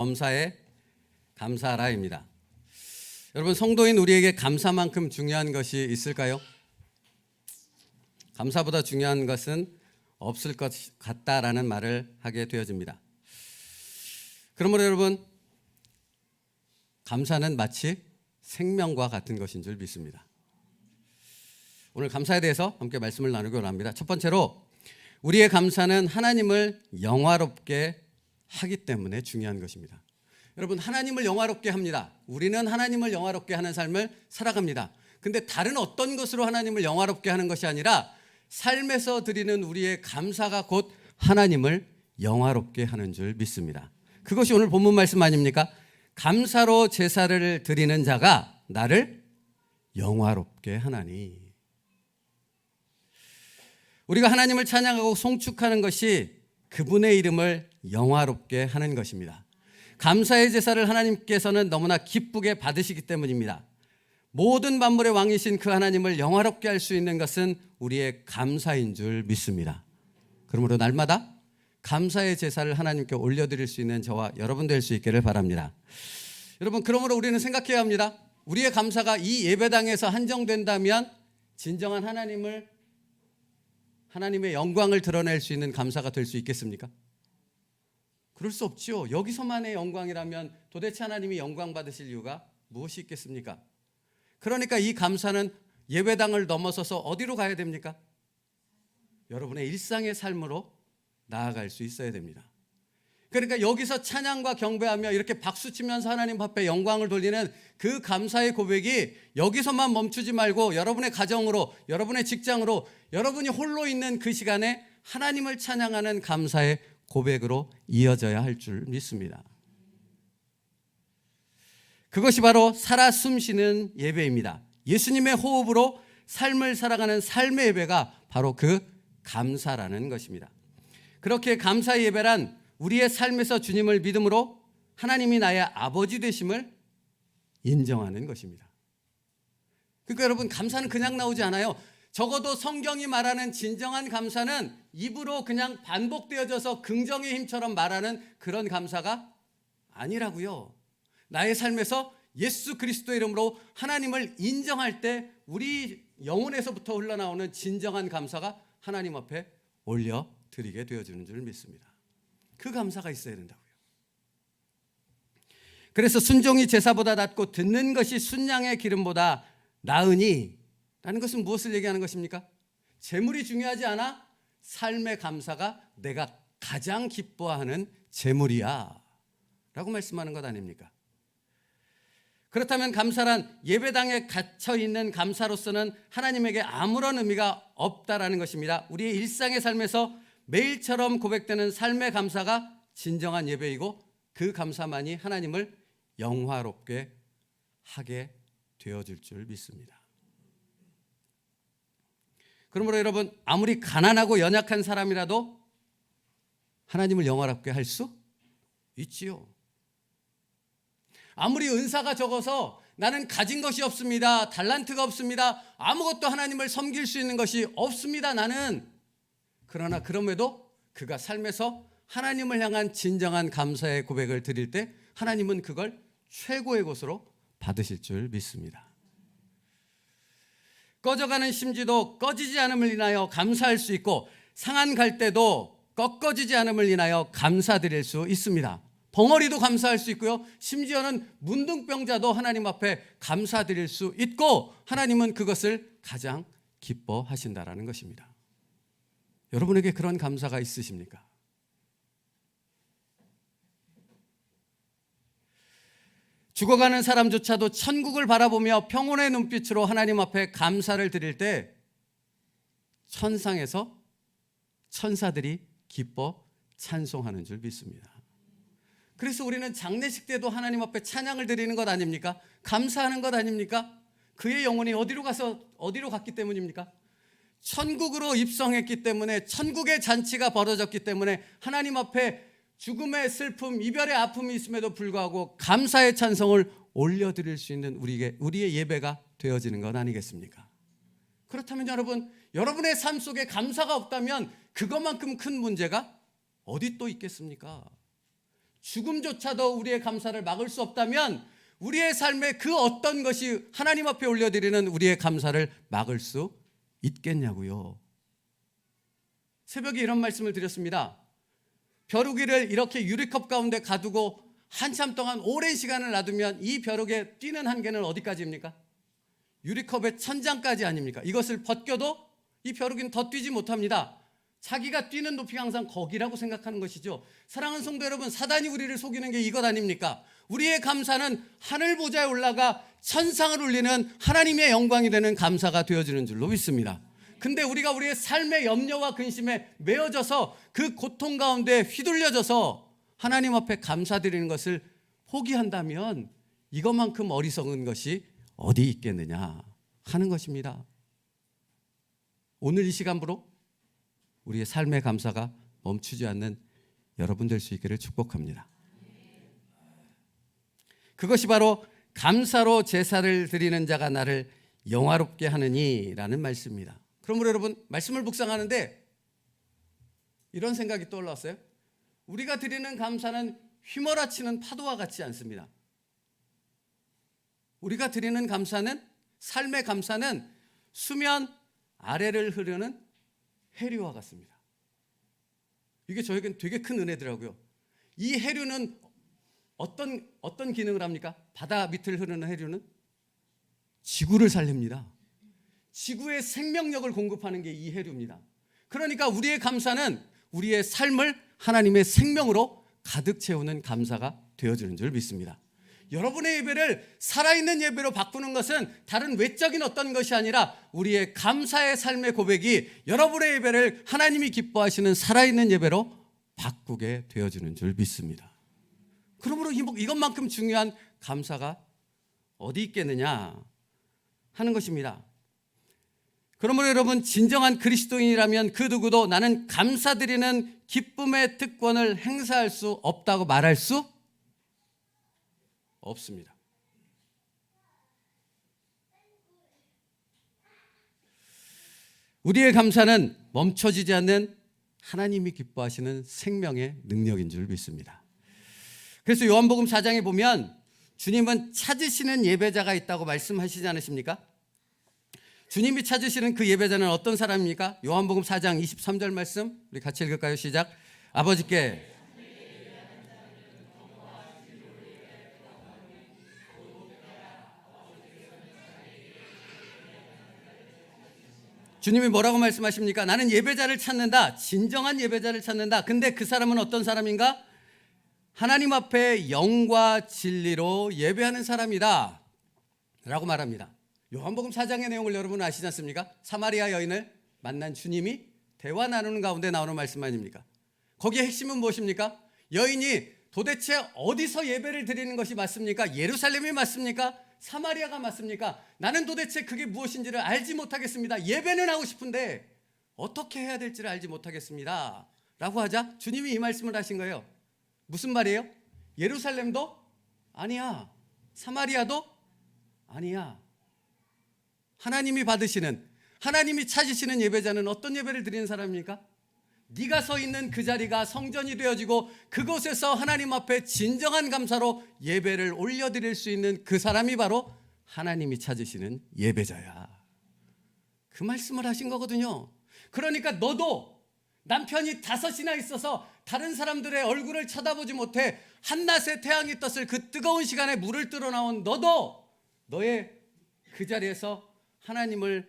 범사에 감사하라입니다. 여러분, 성도인 우리에게 감사만큼 중요한 것이 있을까요? 감사보다 중요한 것은 없을 것 같다라는 말을 하게 되어집니다. 그러므로 여러분, 감사는 마치 생명과 같은 것인 줄 믿습니다. 오늘 감사에 대해서 함께 말씀을 나누기 원합니다. 첫 번째로, 우리의 감사는 하나님을 영화롭게 하기 때문에 중요한 것입니다. 여러분, 하나님을 영화롭게 합니다. 우리는 하나님을 영화롭게 하는 삶을 살아갑니다. 근데 다른 어떤 것으로 하나님을 영화롭게 하는 것이 아니라 삶에서 드리는 우리의 감사가 곧 하나님을 영화롭게 하는 줄 믿습니다. 그것이 오늘 본문 말씀 아닙니까? 감사로 제사를 드리는 자가 나를 영화롭게 하나니. 우리가 하나님을 찬양하고 송축하는 것이 그분의 이름을 영화롭게 하는 것입니다. 감사의 제사를 하나님께서는 너무나 기쁘게 받으시기 때문입니다. 모든 만물의 왕이신 그 하나님을 영화롭게 할 수 있는 것은 우리의 감사인 줄 믿습니다. 그러므로 날마다 감사의 제사를 하나님께 올려드릴 수 있는 저와 여러분 될 수 있기를 바랍니다. 여러분, 그러므로 우리는 생각해야 합니다. 우리의 감사가 이 예배당에서 한정된다면 진정한 하나님의 영광을 드러낼 수 있는 감사가 될 수 있겠습니까? 그럴 수 없죠. 여기서만의 영광이라면 도대체 하나님이 영광 받으실 이유가 무엇이 있겠습니까? 그러니까 이 감사는 예배당을 넘어서서 어디로 가야 됩니까? 여러분의 일상의 삶으로 나아갈 수 있어야 됩니다. 그러니까 여기서 찬양과 경배하며 이렇게 박수치면서 하나님 앞에 영광을 돌리는 그 감사의 고백이 여기서만 멈추지 말고 여러분의 가정으로, 여러분의 직장으로, 여러분이 홀로 있는 그 시간에 하나님을 찬양하는 감사의 고백으로 이어져야 할 줄 믿습니다. 그것이 바로 살아 숨쉬는 예배입니다. 예수님의 호흡으로 삶을 살아가는 삶의 예배가 바로 그 감사라는 것입니다. 그렇게 감사의 예배란 우리의 삶에서 주님을 믿음으로 하나님이 나의 아버지 되심을 인정하는 것입니다. 그러니까 여러분, 감사는 그냥 나오지 않아요. 적어도 성경이 말하는 진정한 감사는 입으로 그냥 반복되어져서 긍정의 힘처럼 말하는 그런 감사가 아니라고요. 나의 삶에서 예수 그리스도의 이름으로 하나님을 인정할 때 우리 영혼에서부터 흘러나오는 진정한 감사가 하나님 앞에 올려드리게 되어지는 줄 믿습니다. 그 감사가 있어야 된다고요. 그래서 순종이 제사보다 낫고 듣는 것이 순양의 기름보다 나으니 라는 것은 무엇을 얘기하는 것입니까? 재물이 중요하지 않아? 삶의 감사가 내가 가장 기뻐하는 재물이야 라고 말씀하는 것 아닙니까? 그렇다면 감사란 예배당에 갇혀있는 감사로서는 하나님에게 아무런 의미가 없다라는 것입니다. 우리의 일상의 삶에서 매일처럼 고백되는 삶의 감사가 진정한 예배이고 그 감사만이 하나님을 영화롭게 하게 되어질 줄 믿습니다. 그러므로 여러분, 아무리 가난하고 연약한 사람이라도 하나님을 영화롭게 할 수 있지요. 아무리 은사가 적어서 나는 가진 것이 없습니다, 달란트가 없습니다, 아무것도 하나님을 섬길 수 있는 것이 없습니다, 나는. 그러나 그럼에도 그가 삶에서 하나님을 향한 진정한 감사의 고백을 드릴 때 하나님은 그걸 최고의 것으로 받으실 줄 믿습니다. 꺼져가는 심지도 꺼지지 않음을 인하여 감사할 수 있고 상한 갈대도 꺾어지지 않음을 인하여 감사드릴 수 있습니다. 벙어리도 감사할 수 있고요, 심지어는 문둥병자도 하나님 앞에 감사드릴 수 있고 하나님은 그것을 가장 기뻐하신다라는 것입니다. 여러분에게 그런 감사가 있으십니까? 죽어가는 사람조차도 천국을 바라보며 평온의 눈빛으로 하나님 앞에 감사를 드릴 때 천상에서 천사들이 기뻐 찬송하는 줄 믿습니다. 그래서 우리는 장례식 때도 하나님 앞에 찬양을 드리는 것 아닙니까? 감사하는 것 아닙니까? 그의 영혼이 어디로 갔기 때문입니까? 천국으로 입성했기 때문에, 천국의 잔치가 벌어졌기 때문에 하나님 앞에 죽음의 슬픔, 이별의 아픔이 있음에도 불구하고 감사의 찬송을 올려드릴 수 있는 우리의 예배가 되어지는 것 아니겠습니까? 그렇다면 여러분의 삶 속에 감사가 없다면 그것만큼 큰 문제가 어디 또 있겠습니까? 죽음조차도 우리의 감사를 막을 수 없다면 우리의 삶의 그 어떤 것이 하나님 앞에 올려드리는 우리의 감사를 막을 수 있겠냐고요. 새벽에 이런 말씀을 드렸습니다. 벼룩이를 이렇게 유리컵 가운데 가두고 한참 동안 오랜 시간을 놔두면 이 벼룩의 뛰는 한계는 어디까지입니까? 유리컵의 천장까지 아닙니까? 이것을 벗겨도 이 벼룩이는 더 뛰지 못합니다. 자기가 뛰는 높이가 항상 거기라고 생각하는 것이죠. 사랑하는 성도 여러분, 사단이 우리를 속이는 게 이것 아닙니까? 우리의 감사는 하늘 보좌에 올라가 천상을 울리는 하나님의 영광이 되는 감사가 되어지는 줄로 믿습니다. 근데 우리가 우리의 삶의 염려와 근심에 메어져서 그 고통 가운데 휘둘려져서 하나님 앞에 감사드리는 것을 포기한다면 이것만큼 어리석은 것이 어디 있겠느냐 하는 것입니다. 오늘 이 시간부로 우리의 삶의 감사가 멈추지 않는 여러분 될 수 있기를 축복합니다. 그것이 바로 감사로 제사를 드리는 자가 나를 영화롭게 하느니라는 말씀입니다. 그러므로 여러분, 말씀을 묵상하는데 이런 생각이 떠올랐어요. 우리가 드리는 감사는 휘몰아치는 파도와 같지 않습니다. 우리가 드리는 감사는, 삶의 감사는 수면 아래를 흐르는 해류와 같습니다. 이게 저에겐 되게 큰 은혜더라고요. 이 해류는 어떤 기능을 합니까? 바다 밑을 흐르는 해류는 지구를 살립니다. 지구의 생명력을 공급하는 게 이 해류입니다. 그러니까 우리의 감사는 우리의 삶을 하나님의 생명으로 가득 채우는 감사가 되어지는 줄 믿습니다. 여러분의 예배를 살아있는 예배로 바꾸는 것은 다른 외적인 어떤 것이 아니라 우리의 감사의 삶의 고백이 여러분의 예배를 하나님이 기뻐하시는 살아있는 예배로 바꾸게 되어지는 줄 믿습니다. 그러므로 이것만큼 중요한 감사가 어디 있겠느냐 하는 것입니다. 그러므로 여러분, 진정한 그리스도인이라면 그 누구도 나는 감사드리는 기쁨의 특권을 행사할 수 없다고 말할 수 없습니다. 우리의 감사는 멈춰지지 않는 하나님이 기뻐하시는 생명의 능력인 줄 믿습니다. 그래서 요한복음 4장에 보면 주님은 찾으시는 예배자가 있다고 말씀하시지 않으십니까? 주님이 찾으시는 그 예배자는 어떤 사람입니까? 요한복음 4장 23절 말씀 우리 같이 읽을까요? 시작. 아버지께 주님이 뭐라고 말씀하십니까? 나는 예배자를 찾는다. 진정한 예배자를 찾는다. 근데 그 사람은 어떤 사람인가? 하나님 앞에 영과 진리로 예배하는 사람이다 라고 말합니다. 요한복음 4장의 내용을 여러분 아시지 않습니까? 사마리아 여인을 만난 주님이 대화 나누는 가운데 나오는 말씀 아닙니까? 거기에 핵심은 무엇입니까? 여인이 도대체 어디서 예배를 드리는 것이 맞습니까? 예루살렘이 맞습니까? 사마리아가 맞습니까? 나는 도대체 그게 무엇인지를 알지 못하겠습니다. 예배는 하고 싶은데 어떻게 해야 될지를 알지 못하겠습니다 라고 하자 주님이 이 말씀을 하신 거예요. 무슨 말이에요? 예루살렘도 아니야, 사마리아도 아니야. 하나님이 받으시는, 하나님이 찾으시는 예배자는 어떤 예배를 드리는 사람입니까? 네가 서 있는 그 자리가 성전이 되어지고 그곳에서 하나님 앞에 진정한 감사로 예배를 올려드릴 수 있는 그 사람이 바로 하나님이 찾으시는 예배자야. 그 말씀을 하신 거거든요. 그러니까 너도 남편이 5이나 있어서 다른 사람들의 얼굴을 쳐다보지 못해 한낮에 태양이 떴을 그 뜨거운 시간에 물을 뚫어 나온 너도 너의 그 자리에서 하나님을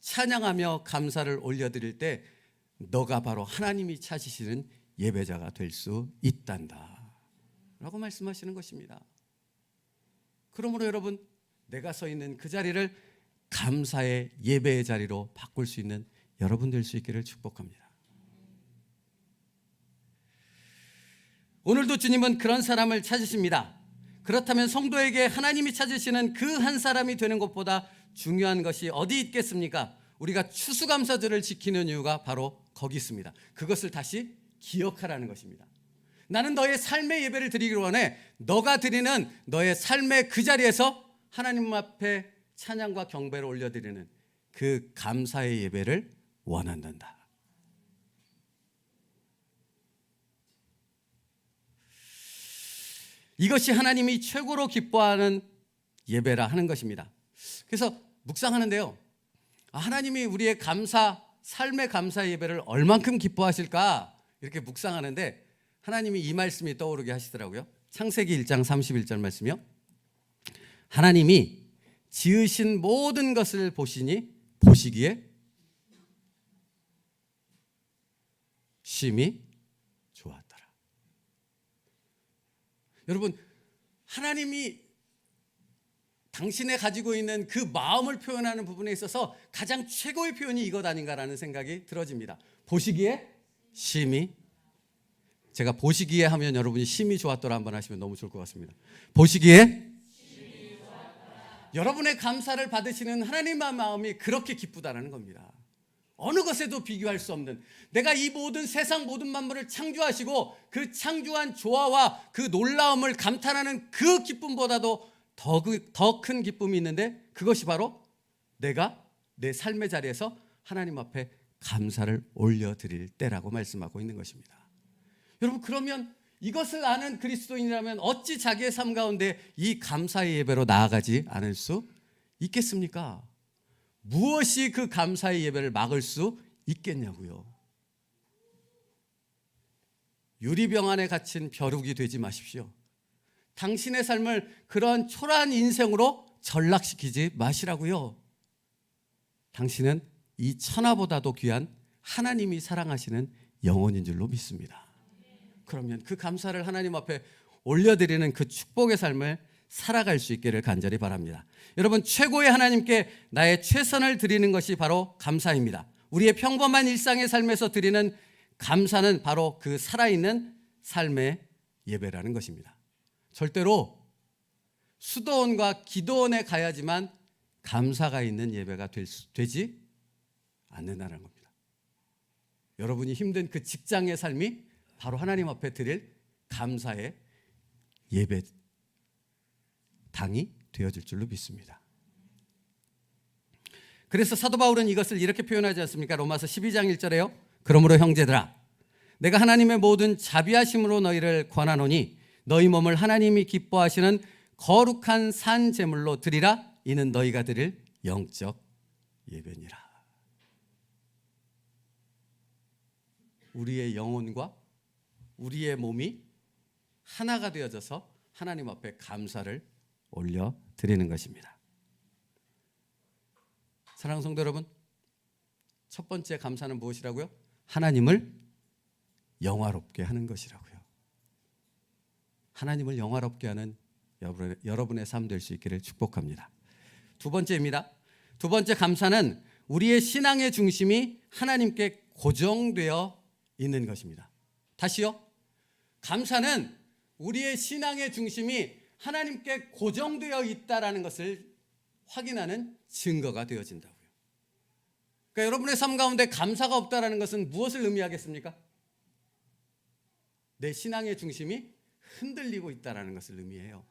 찬양하며 감사를 올려드릴 때 너가 바로 하나님이 찾으시는 예배자가 될 수 있단다 라고 말씀하시는 것입니다. 그러므로 여러분, 내가 서 있는 그 자리를 감사의 예배의 자리로 바꿀 수 있는 여러분 될 수 있기를 축복합니다. 오늘도 주님은 그런 사람을 찾으십니다. 그렇다면 성도에게 하나님이 찾으시는 그 한 사람이 되는 것보다 중요한 것이 어디 있겠습니까? 우리가 추수감사절을 지키는 이유가 바로 거기 있습니다. 그것을 다시 기억하라는 것입니다. 나는 너의 삶의 예배를 드리기를 원해. 너가 드리는 너의 삶의 그 자리에서 하나님 앞에 찬양과 경배를 올려드리는 그 감사의 예배를 원한단다. 이것이 하나님이 최고로 기뻐하는 예배라 하는 것입니다. 그래서 묵상하는데요, 하나님이 우리의 삶의 감사 예배를 얼만큼 기뻐하실까 이렇게 묵상하는데 하나님이 이 말씀이 떠오르게 하시더라고요. 창세기 1장 31절 말씀이요. 하나님이 지으신 모든 것을 보시기에 심히 좋았더라. 여러분, 하나님이 당신의 가지고 있는 그 마음을 표현하는 부분에 있어서 가장 최고의 표현이 이것 아닌가라는 생각이 들어집니다. 보시기에 심히, 제가 보시기에 하면 여러분이 심히 좋았더라 한번 하시면 너무 좋을 것 같습니다. 보시기에 심히 좋았더라. 여러분의 감사를 받으시는 하나님의 마음이 그렇게 기쁘다는 겁니다. 어느 것에도 비교할 수 없는, 내가 이 모든 세상 모든 만물을 창조하시고 그 창조한 조화와 그 놀라움을 감탄하는 그 기쁨보다도 더 큰 기쁨이 있는데, 그것이 바로 내가 내 삶의 자리에서 하나님 앞에 감사를 올려드릴 때라고 말씀하고 있는 것입니다. 여러분, 그러면 이것을 아는 그리스도인이라면 어찌 자기의 삶 가운데 이 감사의 예배로 나아가지 않을 수 있겠습니까? 무엇이 그 감사의 예배를 막을 수 있겠냐고요. 유리병 안에 갇힌 벼룩이 되지 마십시오. 당신의 삶을 그런 초라한 인생으로 전락시키지 마시라고요. 당신은 이 천하보다도 귀한 하나님이 사랑하시는 영혼인 줄로 믿습니다. 그러면 그 감사를 하나님 앞에 올려드리는 그 축복의 삶을 살아갈 수 있기를 간절히 바랍니다. 여러분, 최고의 하나님께 나의 최선을 드리는 것이 바로 감사입니다. 우리의 평범한 일상의 삶에서 드리는 감사는 바로 그 살아있는 삶의 예배라는 것입니다. 절대로 수도원과 기도원에 가야지만 감사가 있는 예배가 되지 않는다는 겁니다. 여러분이 힘든 그 직장의 삶이 바로 하나님 앞에 드릴 감사의 예배 당이 되어질 줄로 믿습니다. 그래서 사도 바울은 이것을 이렇게 표현하지 않습니까? 로마서 12장 1절에요. 그러므로 형제들아, 내가 하나님의 모든 자비하심으로 너희를 권하노니 너희 몸을 하나님이 기뻐하시는 거룩한 산 제물로 드리라. 이는 너희가 드릴 영적 예배니라. 우리의 영혼과 우리의 몸이 하나가 되어져서 하나님 앞에 감사를 올려드리는 것입니다. 사랑하는 성도 여러분, 첫 번째 감사는 무엇이라고요? 하나님을 영화롭게 하는 것이라고요. 하나님을 영화롭게 하는 여러분의 삶 될 수 있기를 축복합니다. 두 번째입니다. 두 번째 감사는 우리의 신앙의 중심이 하나님께 고정되어 있는 것입니다. 다시요. 감사는 우리의 신앙의 중심이 하나님께 고정되어 있다라는 것을 확인하는 증거가 되어진다고요. 그러니까 여러분의 삶 가운데 감사가 없다라는 것은 무엇을 의미하겠습니까? 내 신앙의 중심이 흔들리고 있다라는 것을 의미해요.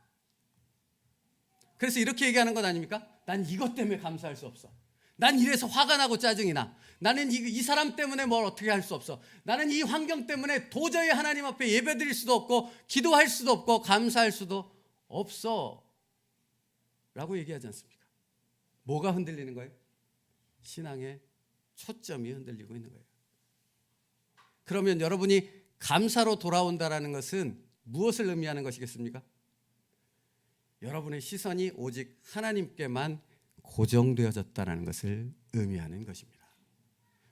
그래서 이렇게 얘기하는 것 아닙니까? 난 이것 때문에 감사할 수 없어. 난 이래서 화가 나고 짜증이 나. 나는 이 사람 때문에 뭘 어떻게 할 수 없어. 나는 이 환경 때문에 도저히 하나님 앞에 예배드릴 수도 없고 기도할 수도 없고 감사할 수도 없어 라고 얘기하지 않습니까? 뭐가 흔들리는 거예요? 신앙의 초점이 흔들리고 있는 거예요. 그러면 여러분이 감사로 돌아온다라는 것은 무엇을 의미하는 것이겠습니까? 여러분의 시선이 오직 하나님께만 고정되어졌다는 것을 의미하는 것입니다.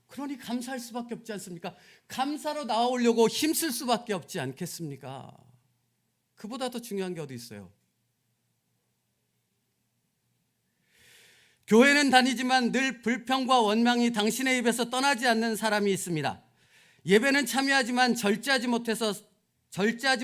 그러니 감사할 수밖에 없지 않습니까? 감사로 나오려고 힘쓸 수밖에 없지 않겠습니까? 그보다 더 중요한 게 어디 있어요? 교회는 다니지만 늘 불평과 원망이 당신의 입에서 떠나지 않는 사람이 있습니다. 예배는 참여하지만 절제하지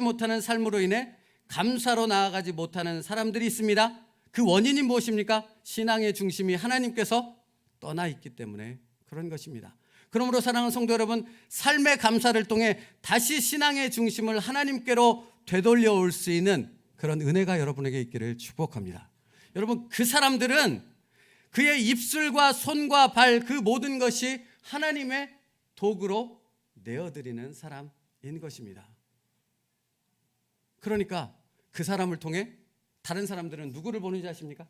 못하는 삶으로 인해 감사로 나아가지 못하는 사람들이 있습니다. 그 원인이 무엇입니까? 신앙의 중심이 하나님께서 떠나 있기 때문에 그런 것입니다. 그러므로 사랑하는 성도 여러분, 삶의 감사를 통해 다시 신앙의 중심을 하나님께로 되돌려 올 수 있는 그런 은혜가 여러분에게 있기를 축복합니다. 여러분, 그 사람들은 그의 입술과 손과 발 그 모든 것이 하나님의 도구로 내어드리는 사람인 것입니다. 그러니까 그 사람을 통해 다른 사람들은 누구를 보는지 아십니까?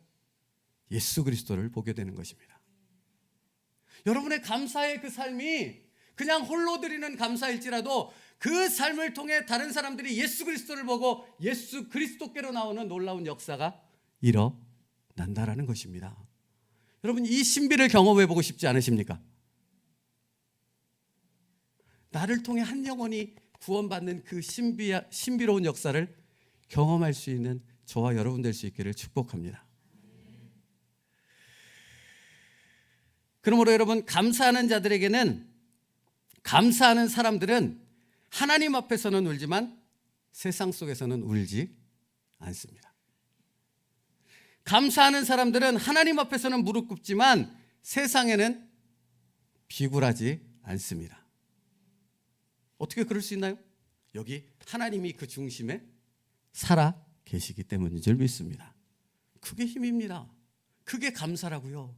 예수 그리스도를 보게 되는 것입니다. 여러분의 감사의 그 삶이 그냥 홀로 드리는 감사일지라도 그 삶을 통해 다른 사람들이 예수 그리스도를 보고 예수 그리스도께로 나오는 놀라운 역사가 일어난다라는 것입니다. 여러분, 이 신비를 경험해 보고 싶지 않으십니까? 나를 통해 한 영혼이 구원받는 그 신비로운 역사를 경험할 수 있는 저와 여러분 될 수 있기를 축복합니다. 그러므로 여러분, 감사하는 자들에게는, 감사하는 사람들은 하나님 앞에서는 울지만 세상 속에서는 울지 않습니다. 감사하는 사람들은 하나님 앞에서는 무릎 꿇지만 세상에는 비굴하지 않습니다. 어떻게 그럴 수 있나요? 여기 하나님이 그 중심에 살아 계시기 때문인 줄 믿습니다. 그게 힘입니다. 그게 감사라고요.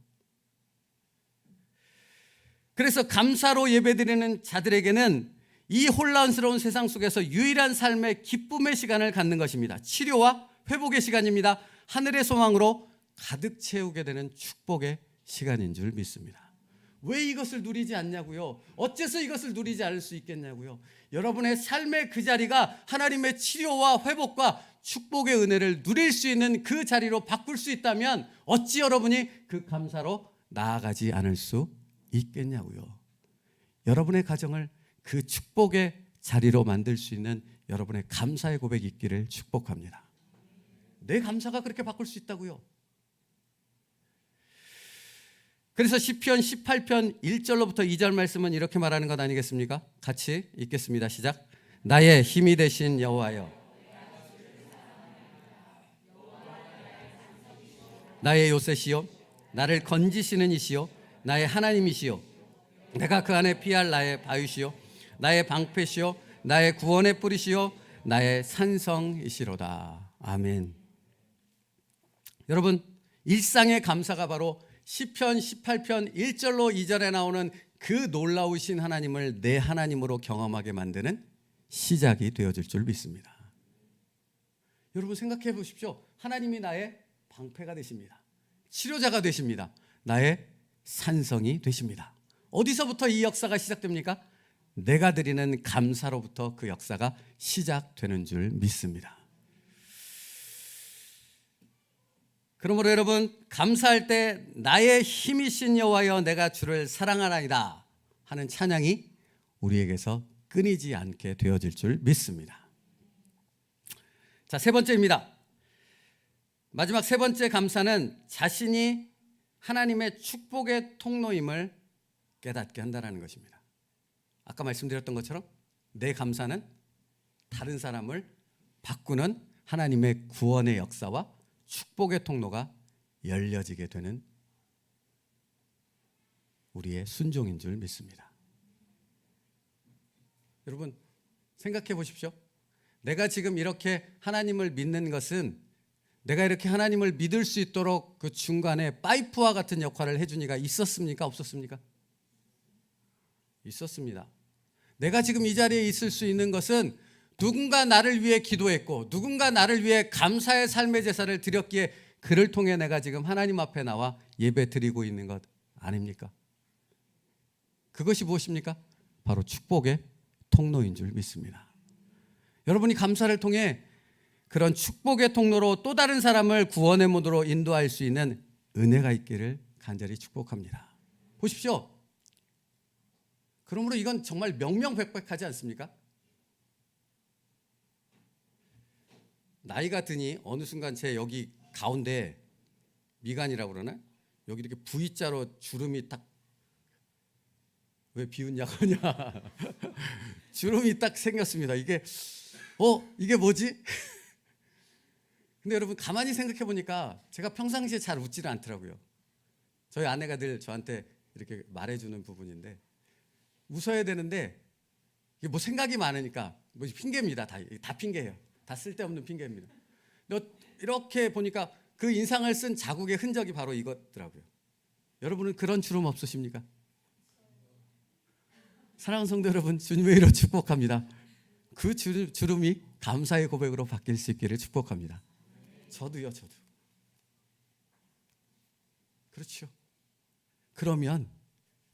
그래서 감사로 예배드리는 자들에게는 이 혼란스러운 세상 속에서 유일한 삶의 기쁨의 시간을 갖는 것입니다. 치료와 회복의 시간입니다. 하늘의 소망으로 가득 채우게 되는 축복의 시간인 줄 믿습니다. 왜 이것을 누리지 않냐고요? 어째서 이것을 누리지 않을 수 있겠냐고요? 여러분의 삶의 그 자리가 하나님의 치료와 회복과 축복의 은혜를 누릴 수 있는 그 자리로 바꿀 수 있다면 어찌 여러분이 그 감사로 나아가지 않을 수 있겠냐고요? 여러분의 가정을 그 축복의 자리로 만들 수 있는 여러분의 감사의 고백이 있기를 축복합니다. 내 감사가 그렇게 바꿀 수 있다고요? 그래서 시편 18편 1절로부터 2절 말씀은 이렇게 말하는 것 아니겠습니까? 같이 읽겠습니다. 시작. 나의 힘이 되신 여호와여, 나의 요새시요, 나를 건지시는 이시요, 나의 하나님이시요, 내가 그 안에 피할 나의 바위시요, 나의 방패시요, 나의 구원의 뿌리시요, 나의 산성이시로다. 아멘. 여러분, 일상의 감사가 바로 시편 18편 1절로 2절에 나오는 그 놀라우신 하나님을 내 하나님으로 경험하게 만드는 시작이 되어질 줄 믿습니다. 여러분, 생각해 보십시오. 하나님이 나의 방패가 되십니다. 치료자가 되십니다. 나의 산성이 되십니다. 어디서부터 이 역사가 시작됩니까? 내가 드리는 감사로부터 그 역사가 시작되는 줄 믿습니다. 그러므로 여러분, 감사할 때 나의 힘이신 여호와여 내가 주를 사랑하나이다 하는 찬양이 우리에게서 끊이지 않게 되어질 줄 믿습니다. 자, 세 번째입니다. 마지막 세 번째 감사는 자신이 하나님의 축복의 통로임을 깨닫게 한다는 것입니다. 아까 말씀드렸던 것처럼 내 감사는 다른 사람을 바꾸는 하나님의 구원의 역사와 축복의 통로가 열려지게 되는 우리의 순종인 줄 믿습니다. 여러분, 생각해 보십시오. 내가 지금 이렇게 하나님을 믿는 것은 내가 이렇게 하나님을 믿을 수 있도록 그 중간에 파이프와 같은 역할을 해준 이가 있었습니까? 없었습니까? 있었습니다. 내가 지금 이 자리에 있을 수 있는 것은 누군가 나를 위해 기도했고 누군가 나를 위해 감사의 삶의 제사를 드렸기에 그를 통해 내가 지금 하나님 앞에 나와 예배 드리고 있는 것 아닙니까? 그것이 무엇입니까? 바로 축복의 통로인 줄 믿습니다. 여러분이 감사를 통해 그런 축복의 통로로 또 다른 사람을 구원의 문으로 인도할 수 있는 은혜가 있기를 간절히 축복합니다. 보십시오. 그러므로 이건 정말 명명백백하지 않습니까? 나이가 드니 어느 순간 제 여기 가운데 미간이라고 그러나? 여기 이렇게 V자로 주름이 딱, 왜 비웃냐고 하냐. 주름이 딱 생겼습니다. 이게 뭐지? 근데 여러분 가만히 생각해 보니까 제가 평상시에 잘 웃지는 않더라고요. 저희 아내가 늘 저한테 이렇게 말해주는 부분인데 웃어야 되는데 이게 뭐 생각이 많으니까 뭐 핑계입니다. 다 핑계예요. 다 쓸데없는 핑계입니다. 이렇게 보니까 그 인상을 쓴 자국의 흔적이 바로 이것더라고요. 여러분은 그런 주름 없으십니까? 사랑하는 성도 여러분, 주님의 이름으로 축복합니다. 그 주름이 감사의 고백으로 바뀔 수 있기를 축복합니다. 저도요. 그렇죠. 그러면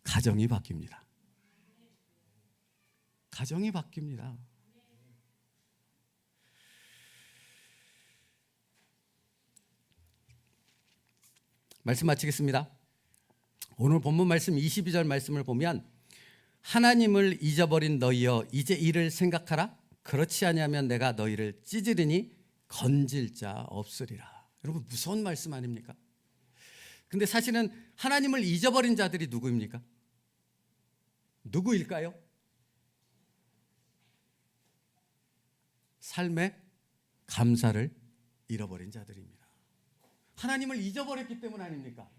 가정이 바뀝니다. 가정이 바뀝니다. 말씀 마치겠습니다. 오늘 본문 말씀 22절 말씀을 보면 하나님을 잊어버린 너희여 이제 이를 생각하라. 그렇지 아니하면 내가 너희를 찢으리니 건질 자 없으리라. 여러분 무서운 말씀 아닙니까? 근데 사실은 하나님을 잊어버린 자들이 누구입니까? 누구일까요? 삶의 감사를 잃어버린 자들입니다. 하나님을 잊어버렸기 때문 아닙니까?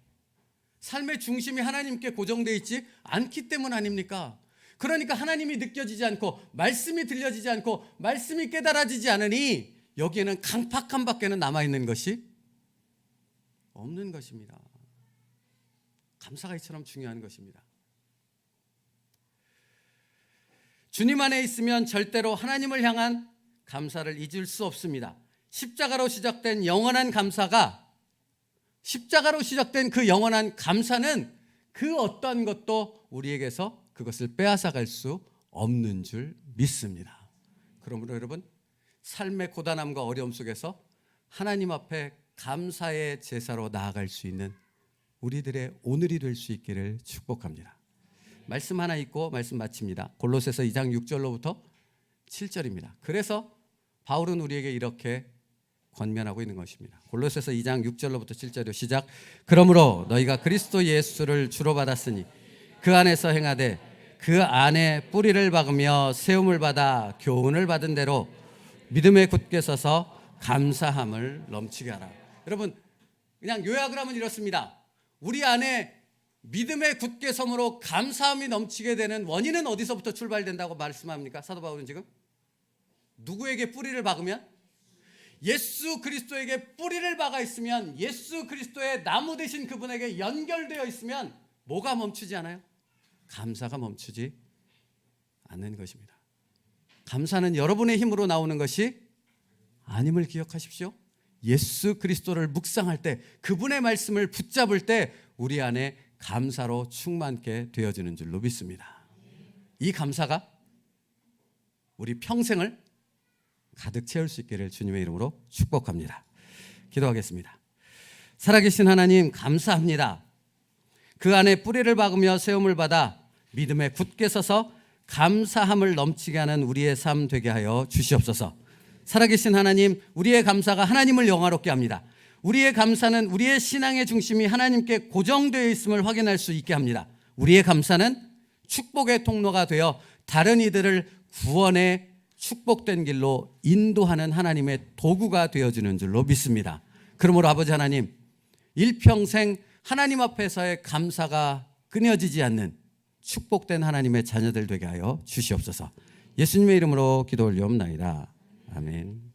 삶의 중심이 하나님께 고정되어 있지 않기 때문 아닙니까? 그러니까 하나님이 느껴지지 않고 말씀이 들려지지 않고 말씀이 깨달아지지 않으니 여기에는 강팍한 밖에는 남아있는 것이 없는 것입니다. 감사가 이처럼 중요한 것입니다. 주님 안에 있으면 절대로 하나님을 향한 감사를 잊을 수 없습니다. 십자가로 시작된 영원한 감사가 십자가로 시작된 그 영원한 감사는 그 어떠한 것도 우리에게서 그것을 빼앗아갈 수 없는 줄 믿습니다. 그러므로 여러분 삶의 고단함과 어려움 속에서 하나님 앞에 감사의 제사로 나아갈 수 있는 우리들의 오늘이 될 수 있기를 축복합니다. 말씀 하나 읽고 말씀 마칩니다. 골로새서 2장 6절로부터 7절입니다. 그래서 바울은 우리에게 이렇게 권면하고 있는 것입니다. 골로새서 2장 6절로부터 7절로 시작. 그러므로 너희가 그리스도 예수를 주로 받았으니 그 안에서 행하되 그 안에 뿌리를 박으며 세움을 받아 교훈을 받은 대로 믿음에 굳게 서서 감사함을 넘치게 하라. 여러분 그냥 요약을 하면 이렇습니다. 우리 안에 믿음에 굳게 섬으로 감사함이 넘치게 되는 원인은 어디서부터 출발된다고 말씀합니까? 사도 바울은 지금 누구에게 뿌리를 박으면? 예수 그리스도에게 뿌리를 박아 있으면, 예수 그리스도의 나무 되신 그분에게 연결되어 있으면 뭐가 멈추지 않아요? 감사가 멈추지 않는 것입니다. 감사는 여러분의 힘으로 나오는 것이 아님을 기억하십시오. 예수 그리스도를 묵상할 때, 그분의 말씀을 붙잡을 때 우리 안에 감사로 충만케 되어지는 줄로 믿습니다. 이 감사가 우리 평생을 가득 채울 수 있기를 주님의 이름으로 축복합니다. 기도하겠습니다. 살아계신 하나님 감사합니다. 그 안에 뿌리를 박으며 세움을 받아 믿음에 굳게 서서 감사함을 넘치게 하는 우리의 삶 되게 하여 주시옵소서. 살아계신 하나님, 우리의 감사가 하나님을 영화롭게 합니다. 우리의 감사는 우리의 신앙의 중심이 하나님께 고정되어 있음을 확인할 수 있게 합니다. 우리의 감사는 축복의 통로가 되어 다른 이들을 구원의 축복된 길로 인도하는 하나님의 도구가 되어지는 줄로 믿습니다. 그러므로 아버지 하나님, 일평생 하나님 앞에서의 감사가 끊어지지 않는 축복된 하나님의 자녀들 되게 하여 주시옵소서. 예수님의 이름으로 기도 올리옵나이다. 아멘.